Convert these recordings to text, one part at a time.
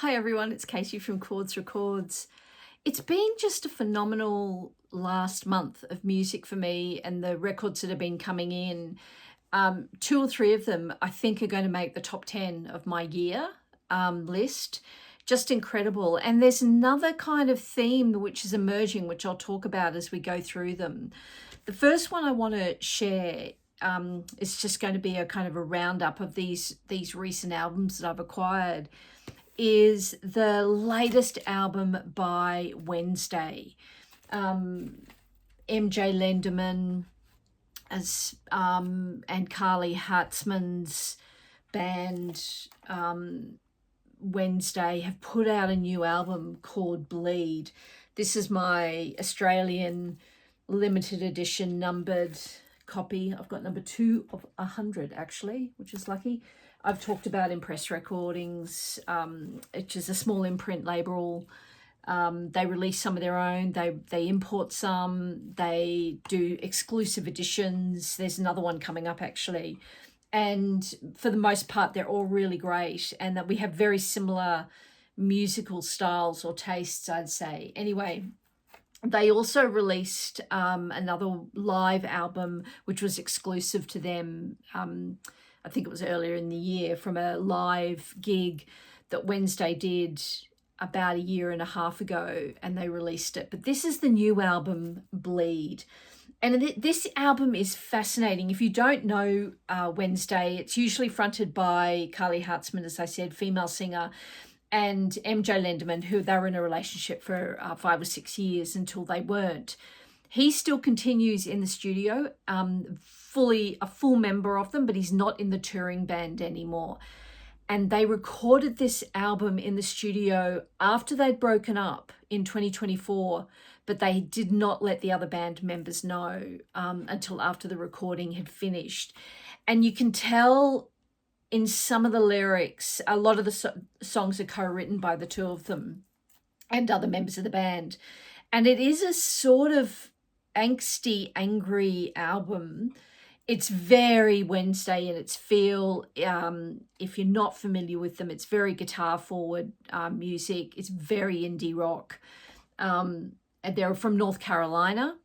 Hi everyone, it's Katie from Chords Records. It's been just a phenomenal last month of music for me, and the records that have been coming in, two or three of them I think are going to make the top 10 of my year list. Just incredible. And there's another kind of theme which is emerging, which I'll talk about as we go through them. The first one I want to share is just going to be a kind of a roundup of these recent albums that I've acquired, is the latest album by Wednesday. MJ Lenderman and Carly Hartzman's band Wednesday have put out a new album called Bleed. This is my Australian limited edition numbered copy. I've got number 2 of 100 actually, which is lucky. I've talked about Impress Recordings, which is a small imprint label. They release some of their own. They import some. They do exclusive editions. There's another one coming up actually. And for the most part, they're all really great, and that we have very similar musical styles or tastes, I'd say. Anyway, they also released another live album, which was exclusive to them. I think it was earlier in the year, from a live gig that Wednesday did about a year and a half ago, and they released it. But this is the new album, Bleed. And this album is fascinating. If you don't know Wednesday, it's usually fronted by Carly Hartzman, as I said, female singer, and MJ Lenderman, who they were in a relationship for 5 or 6 years until they weren't. He still continues in the studio, a full member of them, but he's not in the touring band anymore. And they recorded this album in the studio after they'd broken up in 2024, but they did not let the other band members know until after the recording had finished. And you can tell in some of the lyrics, a lot of the songs are co-written by the two of them and other members of the band. And it is a sort of angsty, angry album. It's very Wednesday in its feel. If you're not familiar with them, it's very guitar forward music. It's very indie rock. And they're from North Carolina.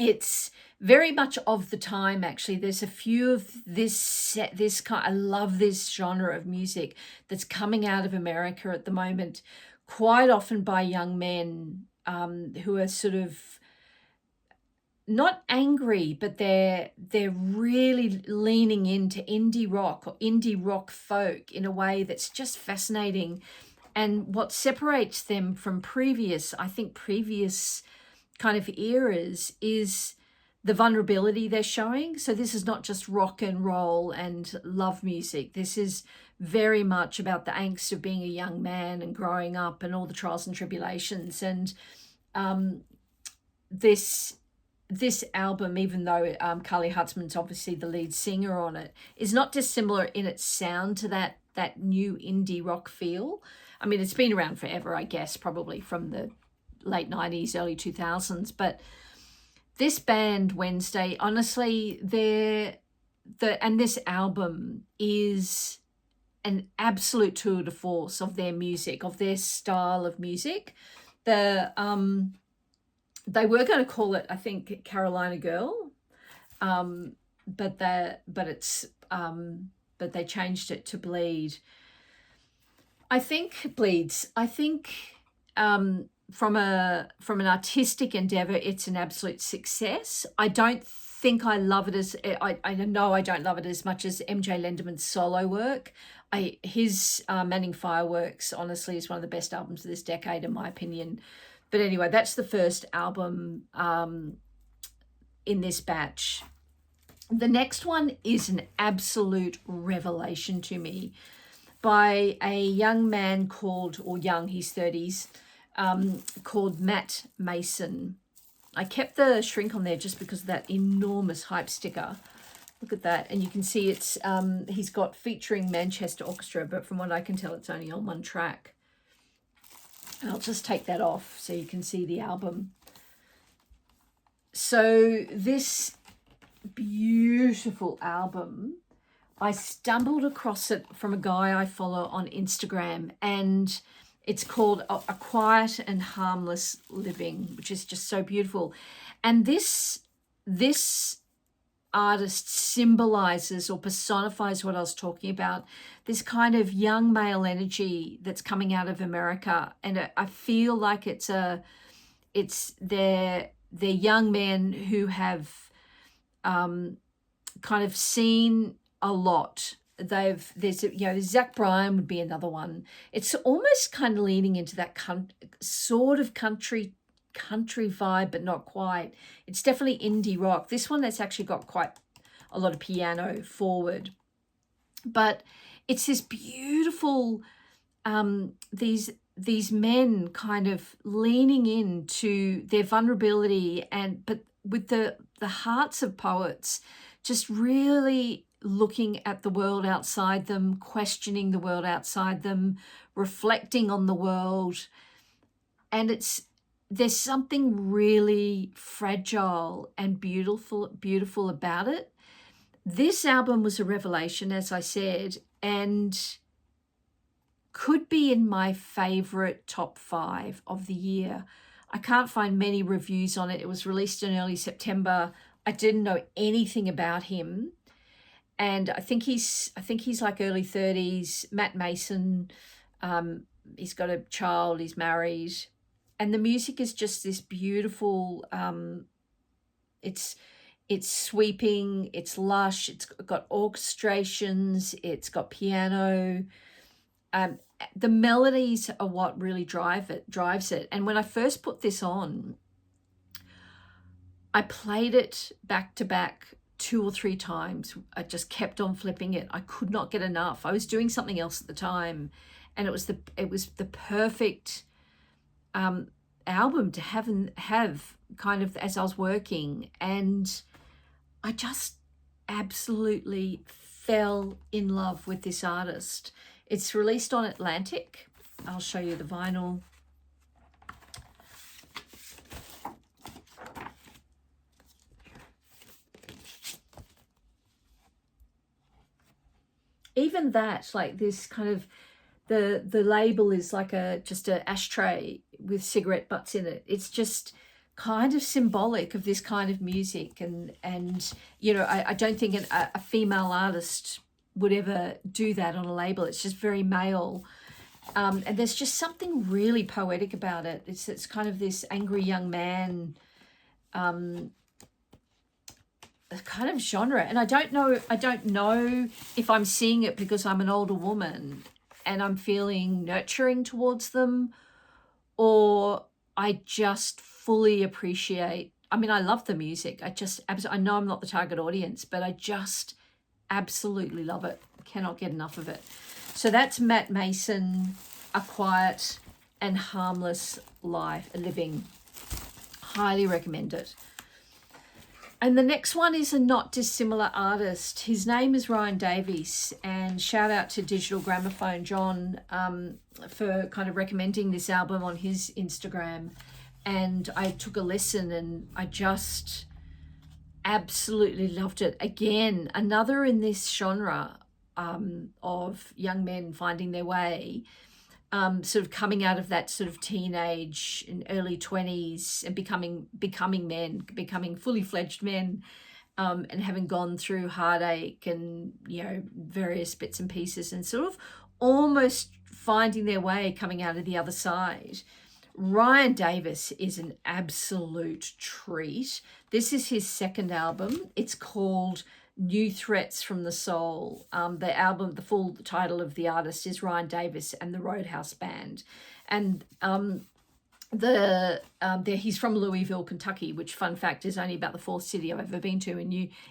It's very much of the time, actually. There's a few of this kind. I love this genre of music that's coming out of America at the moment, quite often by young men who are sort of not angry, but they're really leaning into indie rock or indie rock folk in a way that's just fascinating. And what separates them from previous kind of eras is the vulnerability they're showing. So this is not just rock and roll and love music. This is very much about the angst of being a young man and growing up and all the trials and tribulations. And this album, even though Carly Hartzman's obviously the lead singer on it, is not dissimilar in its sound to that new indie rock feel. I mean, it's been around forever, I guess, probably from the late 90s, early 2000s. But this band, Wednesday, honestly, and this album is an absolute tour de force of their music, of their style of music. They were going to call it, I think, Carolina Girl, but they changed it to Bleed. I think Bleeds. I think from an artistic endeavor, it's an absolute success. I don't think I love it as I know I don't love it as much as MJ Lenderman's solo work. His Manning Fireworks, honestly, is one of the best albums of this decade, in my opinion. But anyway, that's the first album in this batch. The next one is an absolute revelation to me, by a young man he's 30s, called Matt Maeson. I kept the shrink on there just because of that enormous hype sticker. Look at that. And you can see it's he's got featuring Manchester Orchestra, but from what I can tell, it's only on one track. I'll just take that off so you can see the album. So this beautiful album I stumbled across it from a guy I follow on Instagram, and it's called A Quiet and Harmless Living, which is just so beautiful. And this artist symbolizes or personifies what I was talking about, this kind of young male energy that's coming out of America. And I feel like they're young men who have kind of seen a lot. There's Zach Bryan would be another one. It's almost kind of leaning into that sort of country vibe, but not quite. It's definitely indie rock. This one that's actually got quite a lot of piano forward, but it's this beautiful these men kind of leaning into their vulnerability, but with the hearts of poets, just really looking at the world outside them, questioning the world outside them, reflecting on the world. And there's something really fragile and beautiful about it. This album was a revelation, as I said, and could be in my favorite top 5 of the year. I can't find many reviews on it. It was released in early September. I didn't know anything about him. And I think he's like early 30s, Matt Maeson. He's got a child, he's married. And the music is just this beautiful, it's sweeping, it's lush, it's got orchestrations, it's got piano. The melodies are what really drives it. And when I first put this on, I played it back to back 2 or 3 times. I just kept on flipping it. I could not get enough. I was doing something else at the time, and it was the perfect album to have kind of as I was working, and I just absolutely fell in love with this artist. It's released on Atlantic. I'll show you the vinyl. Even that, like this kind of, the label is like just a ashtray with cigarette butts in it. It's just kind of symbolic of this kind of music. And I don't think a female artist would ever do that on a label. It's just very male. And there's just something really poetic about it. It's kind of this angry young man kind of genre. And I don't know if I'm seeing it because I'm an older woman and I'm feeling nurturing towards them, or I just fully appreciate, I mean, I love the music. I know I'm not the target audience, but I just absolutely love it. Cannot get enough of it. So that's Matt Maeson, A Quiet and Harmless Living. Highly recommend it. And the next one is a not dissimilar artist. His name is Ryan Davies, and shout out to Digital Gramophone John for kind of recommending this album on his Instagram. And I took a listen and I just absolutely loved it. Again, another in this genre of young men finding their way, sort of coming out of that sort of teenage and early 20s and becoming men, becoming fully fledged men, and having gone through heartache and various bits and pieces, and sort of almost finding their way coming out of the other side. Ryan Davies is an absolute treat. This is his second album. It's called New Threats from the Soul. The full title of the artist is Ryan Davies and the Roadhouse Band. And he's from Louisville, Kentucky, which, fun fact, is only about the 4th city I've ever been to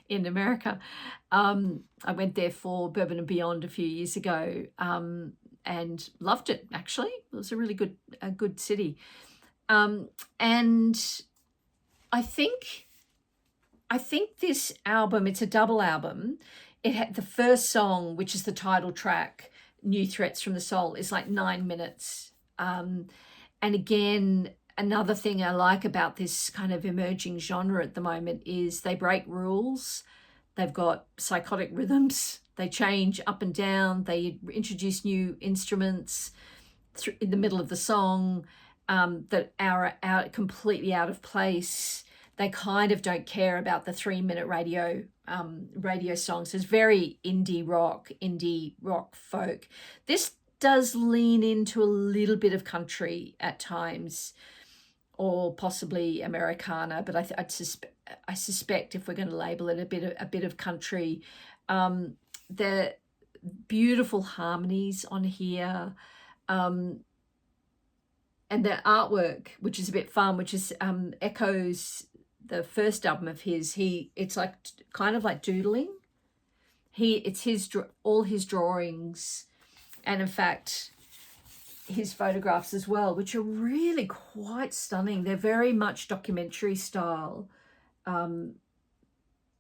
in America. I went there for Bourbon and Beyond a few years ago, and loved it. Actually, it was a really good city. And I think this album, it's a double album. It had the first song, which is the title track, New Threats from the Soul, is like 9 minutes. And again, another thing I like about this kind of emerging genre at the moment is they break rules. They've got psychotic rhythms. They change up and down. They introduce new instruments in the middle of the song that are completely out of place. They kind of don't care about the 3-minute radio songs. It's very indie rock folk. This does lean into a little bit of country at times, or possibly Americana, but I suspect if we're going to label it a bit of country. The beautiful harmonies on here, and the artwork, which is a bit fun, which is echoes the first album of his. It's like kind of like doodling. It's all his drawings, and in fact his photographs as well, which are really quite stunning. They're very much documentary style,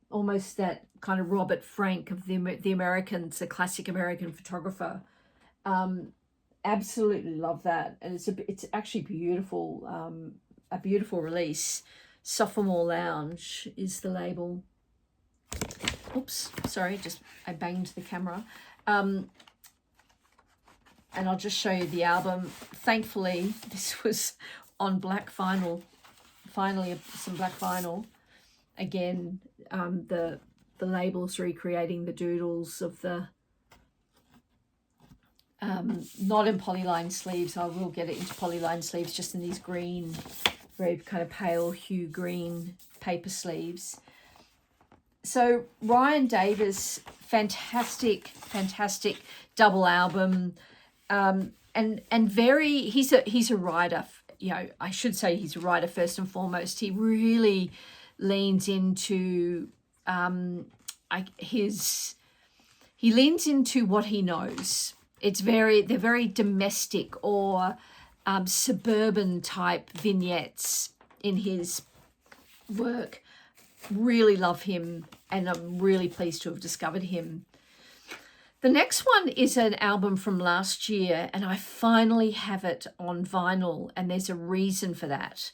almost that kind of Robert Frank of the Americans, the classic American photographer. Absolutely love that, and it's actually beautiful. A beautiful release. Sophomore Lounge is the label. Oops, sorry, I banged the camera. And I'll just show you the album. Thankfully, this was on black vinyl. Finally, some black vinyl. Again, the label's recreating the doodles of the, not in polyline sleeves. I will get it into polyline sleeves, just in these green, very kind of pale hue green paper sleeves. So Ryan Davis, fantastic double album, and he's a writer. You know, I should say he's a writer first and foremost. He really leans into he leans into what he knows. They're very domestic or suburban type vignettes in his work. Really love him, and I'm really pleased to have discovered him. The next one is an album from last year, and I finally have it on vinyl, and there's a reason for that.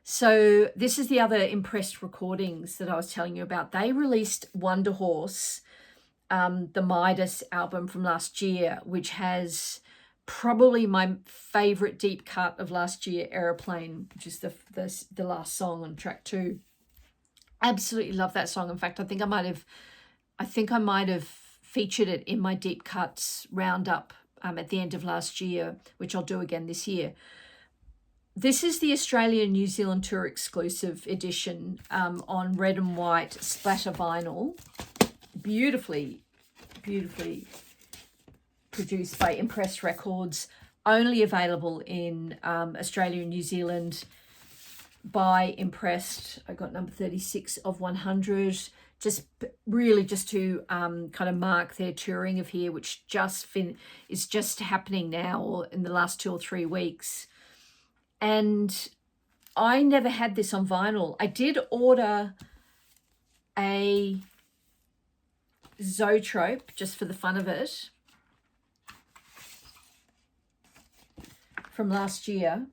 So this is the other Impressed recordings that I was telling you about. They released Wonderhorse, the Midas album from last year, which has probably my favorite deep cut of last year, Aeroplane, which is the last song on track 2. Absolutely love that song. In fact, I think I might have featured it in my deep cuts roundup at the end of last year, which I'll do again this year. This is the Australia New Zealand tour exclusive edition on red and white splatter vinyl. Beautifully produced by Impressed Records. Only available in Australia and New Zealand by Impressed. I got number 36 of 100. Just to kind of mark their touring of here, which is just happening now, or in the last 2 or 3 weeks. And I never had this on vinyl. I did order a Zoetrope just for the fun of it from last year.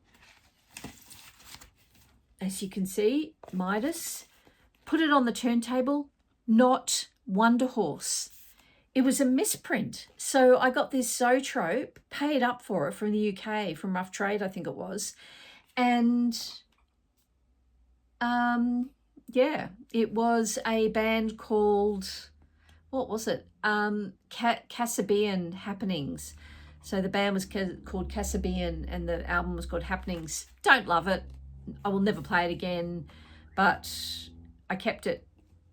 As you can see, Midas. Put it on the turntable, not Wonderhorse. It was a misprint. So I got this Zoetrope, paid up for it from the UK, from Rough Trade, I think it was. And yeah, it was a band called, what was it? Kasabian Happenings. So the band was called Kasabian and the album was called Happenings. Don't love it. I will never play it again, but I kept it,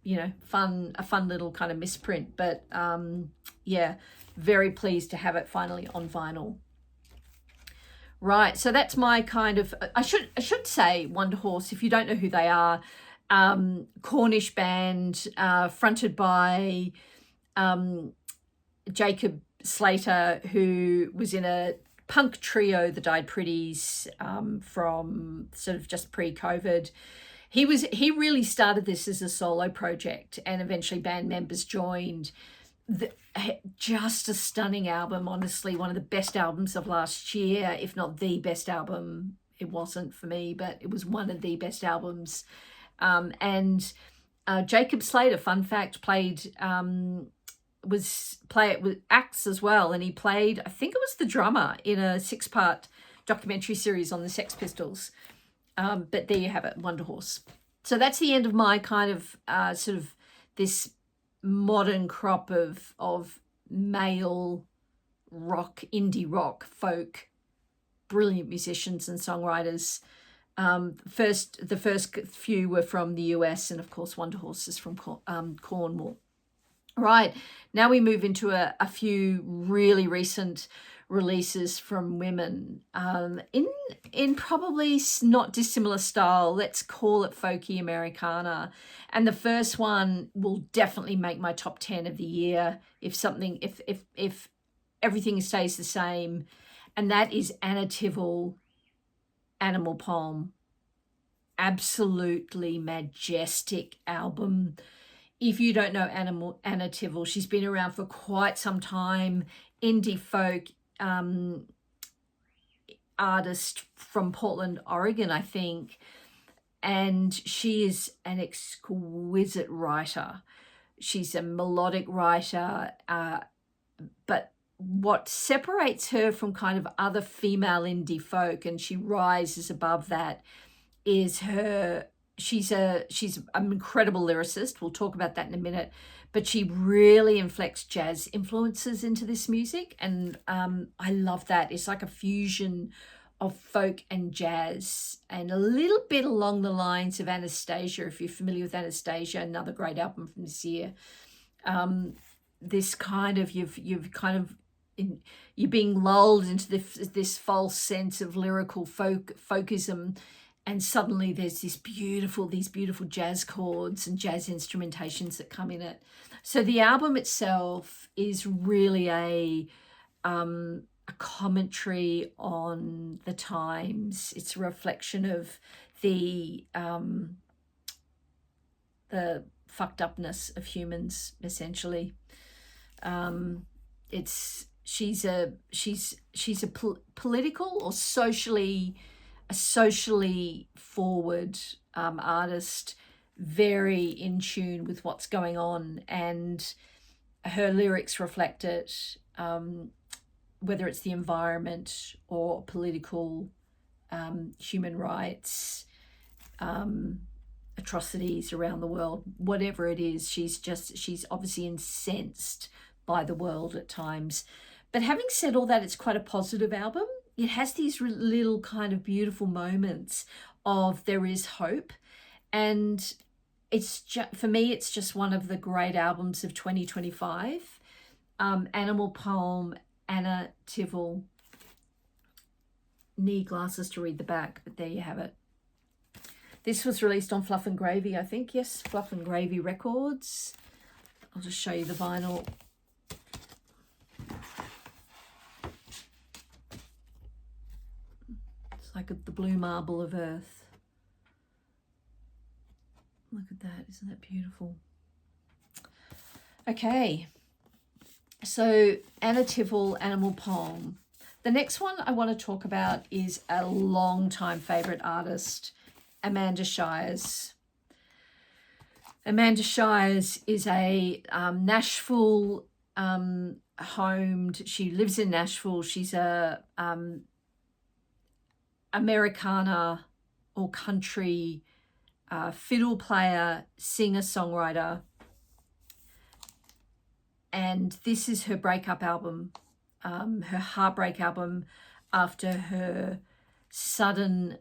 you know, a fun little kind of misprint. But yeah, very pleased to have it finally on vinyl. Right, so that's my kind of, I should say Wonderhorse, if you don't know who they are, Cornish band, fronted by Jacob Slater, who was in a punk trio, the Died Pretties, from sort of just pre-COVID. He really started this as a solo project, and eventually band members joined. Just a stunning album, honestly, one of the best albums of last year, if not the best album. It wasn't for me, but it was one of the best albums. And Jacob Slater, fun fact, played acts as well, and he played, I think it was the drummer in a 6-part documentary series on the Sex Pistols. But there you have it, Wonderhorse. So that's the end of my kind of sort of this modern crop of male rock, indie rock, folk, brilliant musicians and songwriters. The first few were from the US, and of course Wonderhorse is from Cornwall. Right, now we move into a few really recent releases from women in probably not dissimilar style. Let's call it folky Americana. And the first one will definitely make my top 10 of the year if everything stays the same, and that is Anna Tivel, Animal Poem. Absolutely majestic album. If you don't know Anna Tivel, she's been around for quite some time. Indie folk artist from Portland, Oregon, I think. And she is an exquisite writer. She's a melodic writer, but what separates her from kind of other female indie folk, and she rises above that, is she's an incredible lyricist. We'll talk about that in a minute, but she really inflects jazz influences into this music, and I love that. It's like a fusion of folk and jazz, and a little bit along the lines of Anastasia, if you're familiar with Anastasia, another great album from this year. This kind of you're being lulled into this false sense of lyrical folkism, and suddenly there's these beautiful jazz chords and jazz instrumentations that come in it. So the album itself is really a commentary on the times. It's a reflection of the fucked upness of humans, essentially. She's a political or socially forward artist, very in tune with what's going on, and her lyrics reflect it, whether it's the environment or political, human rights, atrocities around the world, whatever it is. She's obviously incensed by the world at times. But having said all that, it's quite a positive album. It has these little kind of beautiful moments of there is hope. And for me, it's just one of the great albums of 2025. Animal Poem, Anna Tivel. Need glasses to read the back, but there you have it. This was released on Fluff and Gravy, I think. Yes, Fluff and Gravy Records. I'll just show you the vinyl. Like the blue marble of earth. Look at that, isn't that beautiful? Okay, so Anna Tivel, Animal Poem. The next one I want to talk about is a long-time favourite artist, Amanda Shires. Amanda Shires is a Nashville homed. She lives in Nashville. She's a Americana or country fiddle player, singer, songwriter, and this is her breakup album, her heartbreak album after her sudden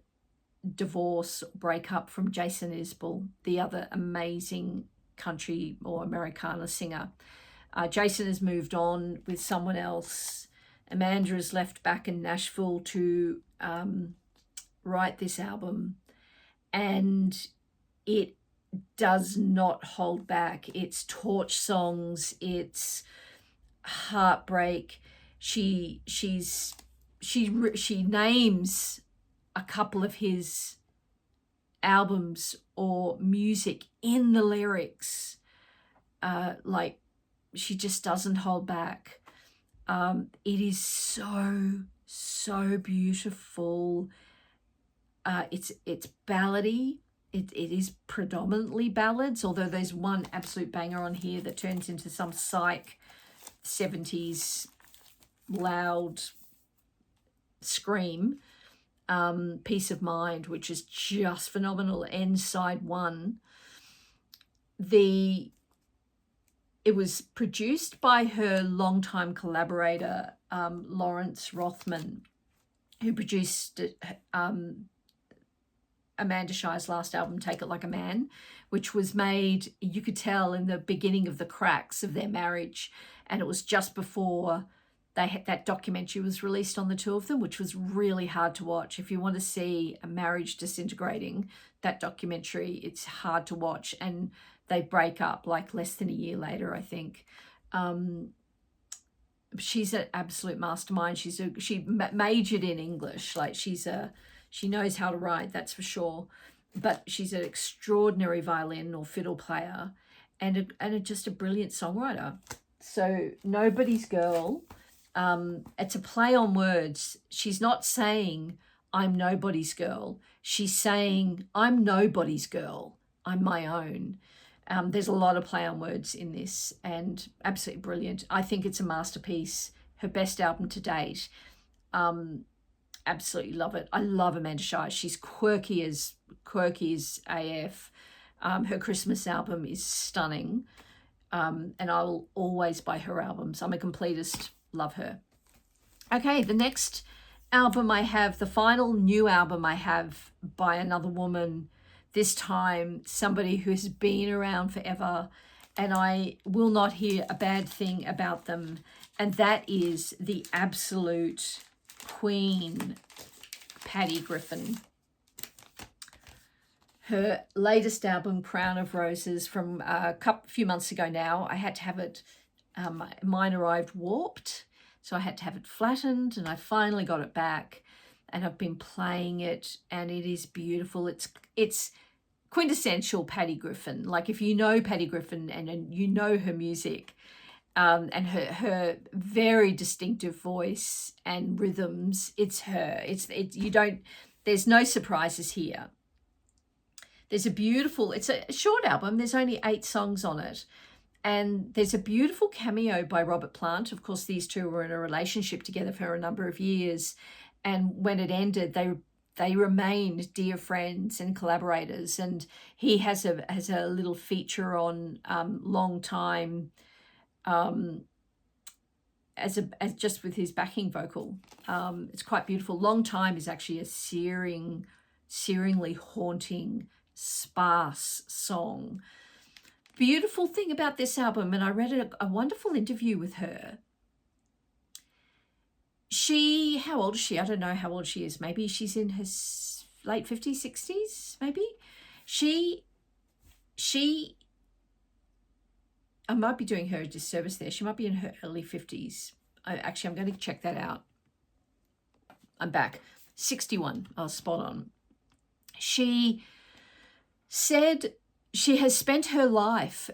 divorce, breakup from Jason Isbell, the other amazing country or Americana singer. Jason has moved on with someone else. Amanda is left back in Nashville to write this album, and it does not hold back. It's torch songs, it's heartbreak. She names a couple of his albums or music in the lyrics. Like, she just doesn't hold back. It is so beautiful. It's ballady. It is predominantly ballads, although there's one absolute banger on here that turns into some psych 70s loud scream, Peace of Mind, which is just phenomenal. And side one, it was produced by her longtime collaborator, Lawrence Rothman, who produced Amanda Shires' last album, Take It Like a Man, which was made, you could tell, in the beginning of the cracks of their marriage. And it was just before that documentary was released on the two of them, which was really hard to watch. If you want to see a marriage disintegrating, that documentary, it's hard to watch. And they break up like less than a year later, I think. She's an absolute mastermind. She majored in English. Like she knows how to write, that's for sure. But she's an extraordinary violin or fiddle player, and just a brilliant songwriter. So Nobody's Girl, it's a play on words. She's not saying I'm nobody's girl. She's saying I'm nobody's girl. I'm my own. There's a lot of play on words in this, and absolutely brilliant. I think it's a masterpiece, her best album to date. Absolutely love it. I love Amanda Shires. She's quirky as AF. Her Christmas album is stunning, and I'll always buy her albums. I'm a completist. Love her. Okay, the next album I have, the final new album I have by another woman, this time somebody who's been around forever, and I will not hear a bad thing about them, and that is the absolute queen, Patty Griffin. Her latest album, Crown of Roses, from a few months ago now. I had to have it, mine arrived warped, so I had to have it flattened, and I finally got it back, and I've been playing it, and it is beautiful. It's quintessential Patty Griffin. Like, if you know Patty Griffin and you know her music, and her very distinctive voice and rhythms, it's her. There's no surprises here. There's it's a short album. There's only 8 songs on it. And there's a beautiful cameo by Robert Plant. Of course, these two were in a relationship together for a number of years. And when it ended, they remained dear friends and collaborators. And he has a little feature on Long Time, as just with his backing vocal. It's quite beautiful. Long Time is actually a searingly haunting, sparse song. Beautiful thing about this album, and I read a wonderful interview with her. How old is she? I don't know how old she is. Maybe she's in her late 50s, 60s, maybe. I might be doing her a disservice there. She might be in her early 50s. Actually, I'm going to check that out. I'm back. 61. I was spot on. She said she has spent her life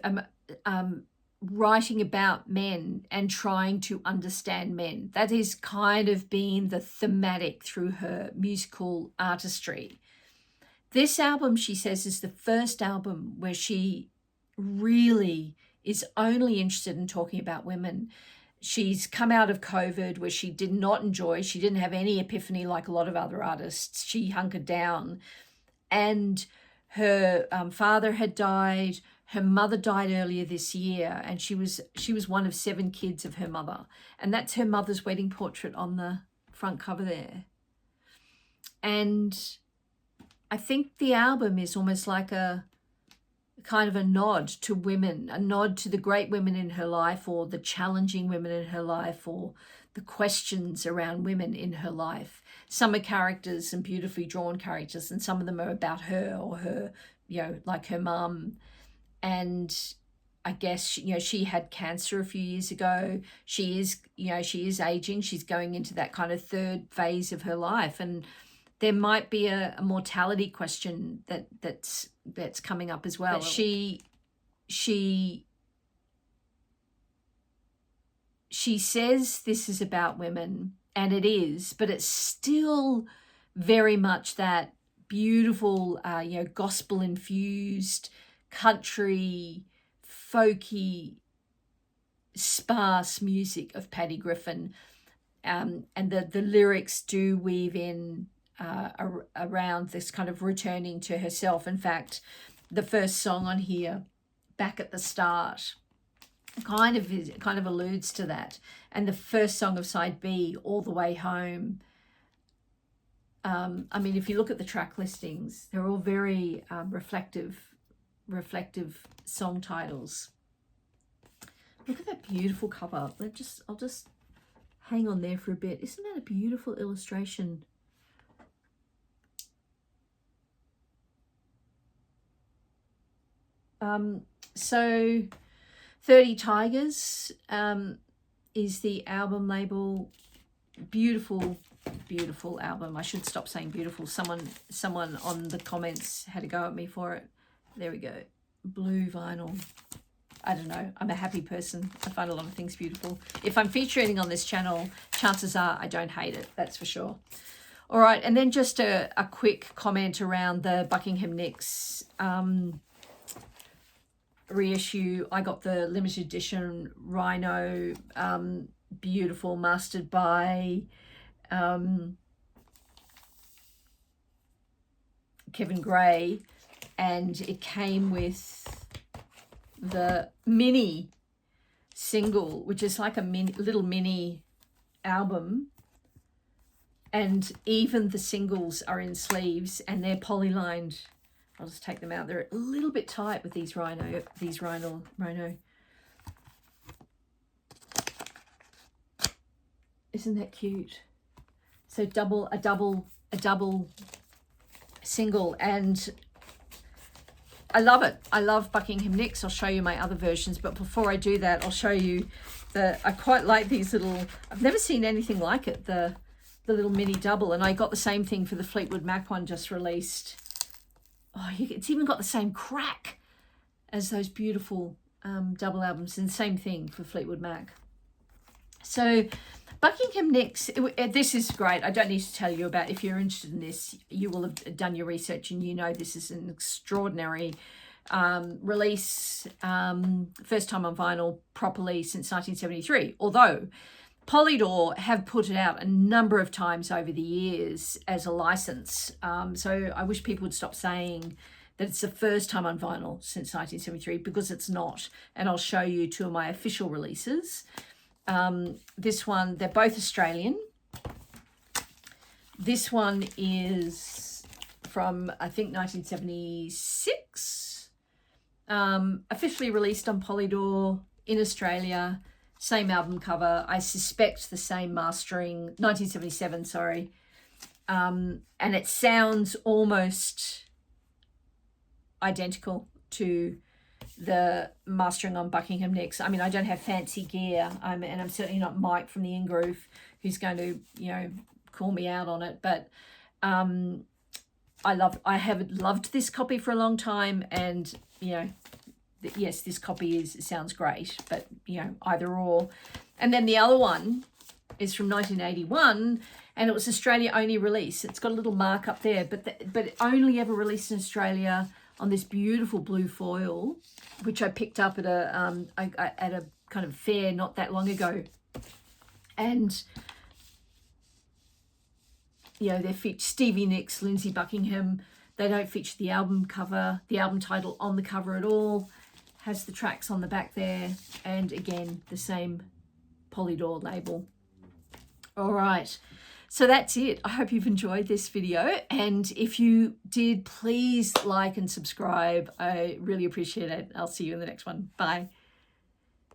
writing about men and trying to understand men. That has kind of been the thematic through her musical artistry. This album, she says, is the first album where she really is only interested in talking about women. She's come out of COVID, where she did not enjoy. She didn't have any epiphany like a lot of other artists. She hunkered down, and her father had died. Her mother died earlier this year, and she was one of 7 kids of her mother, and that's her mother's wedding portrait on the front cover there. And I think the album is almost like a kind of a nod to women, a nod to the great women in her life, or the challenging women in her life, or the questions around women in her life. Some are characters and beautifully drawn characters, and some of them are about her or her, like her mum. And I guess, she had cancer a few years ago. She is aging. She's going into that kind of third phase of her life. And there might be a mortality question that's coming up as well. But she says this is about women, and it is, but it's still very much that beautiful, gospel infused, country, folky sparse music of Paddy Griffin, and the lyrics do weave in around this kind of returning to herself. In fact, the first song on here, Back at the Start, kind of alludes to that. And the first song of side B, All the Way Home, I mean, if you look at the track listings, they're all very reflective song titles. Look at that beautiful cover. I'll just hang on there for a bit. Isn't that a beautiful illustration? So 30 Tigers is the album label. Beautiful album. I should stop saying beautiful. Someone on the comments had a go at me for it. There we go. Blue vinyl. I don't know. I'm a happy person. I find a lot of things beautiful. If I'm featuring on this channel, chances are I don't hate it. That's for sure. All right. And then just a quick comment around the Buckingham Nicks reissue. I got the limited edition Rhino, beautiful, mastered by Kevin Gray, and it came with the mini single, which is like a little mini album, and even the singles are in sleeves and they're polylined. I'll just take them out. They're a little bit tight with these Rhino. Isn't that cute? So a double single, and I love it. I love Buckingham Nicks. I'll show you my other versions, but before I do that, I'll show you I quite like these little, I've never seen anything like it, the little mini double, and I got the same thing for the Fleetwood Mac one just released. Oh, it's even got the same crack as those beautiful double albums, and same thing for Fleetwood Mac. So Buckingham Nicks, this is great. I don't need to tell you about, if you're interested in this, you will have done your research and you know this is an extraordinary release, first time on vinyl properly since 1973, although Polydor have put it out a number of times over the years as a license. So I wish people would stop saying that it's the first time on vinyl since 1973, because it's not. And I'll show you two of my official releases. This one, they're both Australian. This one is from, I think, 1976. Officially released on Polydor in Australia. Same album cover. I suspect the same mastering. 1977, sorry. And it sounds almost identical to the mastering on Buckingham Nicks. I mean, I don't have fancy gear, and I'm certainly not Mike from the In-Groove who's going to, call me out on it. But I have loved this copy for a long time, and yes, this copy sounds great, but either or. And then the other one is from 1981, and it was Australia only release. It's got a little mark up there, but it only ever released in Australia on this beautiful blue foil, which I picked up at a kind of fair not that long ago. And they feature Stevie Nicks, Lindsey Buckingham. They don't feature the album cover, the album title on the cover at all. Has the tracks on the back there, and again the same Polydor label. All right, so that's it. I hope you've enjoyed this video, and if you did, please like and subscribe. I really appreciate it. I'll see you in the next one. Bye.